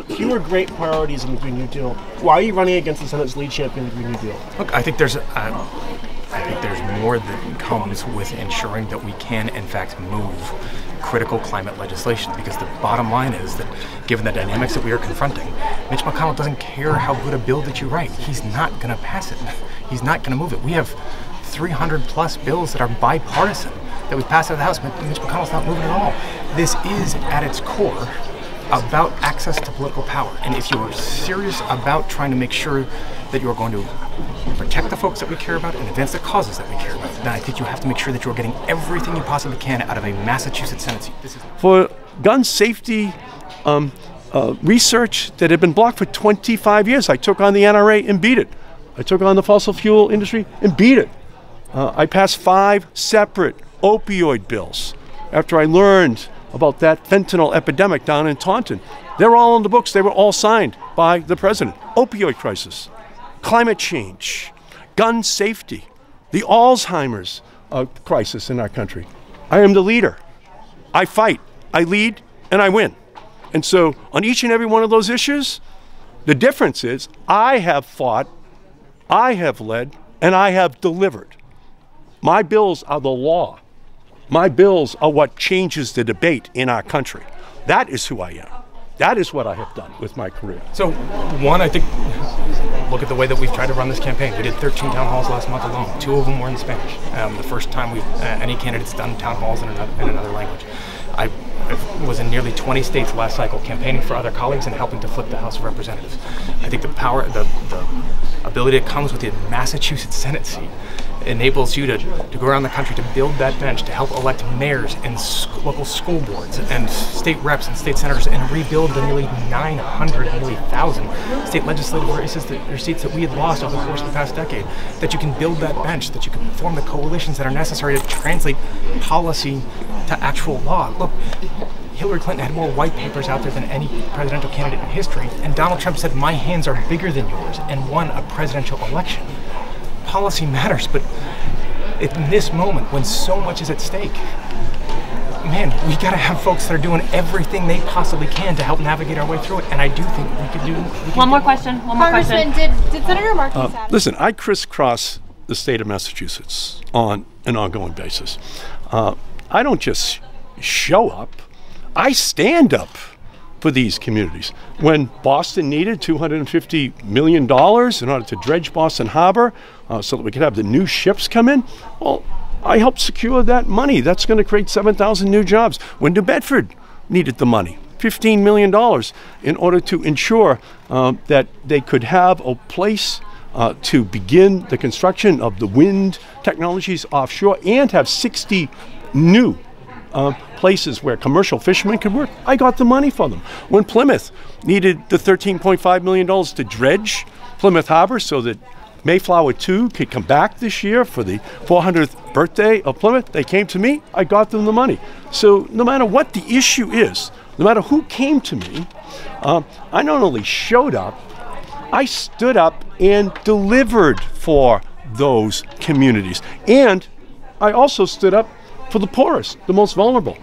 fewer great priorities in the Green New Deal. Why are you running against the Senate's lead champion of the Green New Deal? Look, I think there's more that comes with ensuring that we can, in fact, move critical climate legislation, because the bottom line is that given the dynamics that we are confronting, Mitch McConnell doesn't care how good a bill that you write. He's not going to pass it. He's not going to move it. We have 300 plus bills that are bipartisan that we passed out of the House. Mitch McConnell's not moving at all. This is, at its core, about access to political power. And if you are serious about trying to make sure that you're going to protect the folks that we care about and advance the causes that we care about, then I think you have to make sure that you're getting everything you possibly can out of a Massachusetts Senate seat. For gun safety research that had been blocked for 25 years, I took on the NRA and beat it. I took on the fossil fuel industry and beat it. I passed 5 separate opioid bills after I learned about that fentanyl epidemic down in Taunton. They're all in the books. They were all signed by the president. Opioid crisis, climate change, gun safety, the Alzheimer's crisis in our country. I am the leader. I fight, I lead, and I win. And so on each and every one of those issues, the difference is I have fought, I have led, and I have delivered. My bills are the law. My bills are what changes the debate in our country. That is who I am. That is what I have done with my career. So, one, I think, look at the way that we've tried to run this campaign. We did 13 town halls last month alone. 2 of them were in Spanish. The first time any candidate's done town halls in another language. I was in nearly 20 states last cycle campaigning for other colleagues and helping to flip the House of Representatives. I think the power, the ability that comes with the Massachusetts Senate seat enables you to go around the country to build that bench, to help elect mayors and local school boards and state reps and state senators, and rebuild the nearly 1,000 state legislative races or seats that we had lost over the course of the past decade. That you can build that bench, that you can form the coalitions that are necessary to translate policy to actual law. Look, Hillary Clinton had more white papers out there than any presidential candidate in history, and Donald Trump said, "My hands are bigger than yours," and won a presidential election. Policy matters, but in this moment when so much is at stake, man, we gotta have folks that are doing everything they possibly can to help navigate our way through it, and I do think we could do. One more question. Congressman, did Senator Markey say? Listen, I crisscross the state of Massachusetts on an ongoing basis. I don't just show up. I stand up for these communities. When Boston needed $250 million in order to dredge Boston Harbor so that we could have the new ships come in, well, I helped secure that money. That's going to create 7,000 new jobs. When New Bedford needed the money, $15 million, in order to ensure that they could have a place to begin the construction of the wind technologies offshore and have 60 new places where commercial fishermen could work, I got the money for them. When Plymouth needed the $13.5 million to dredge Plymouth Harbor so that Mayflower 2 could come back this year for the 400th birthday of Plymouth, they came to me, I got them the money. So no matter what the issue is, no matter who came to me, I not only showed up, I stood up and delivered for those communities. And I also stood up for the poorest, the most vulnerable.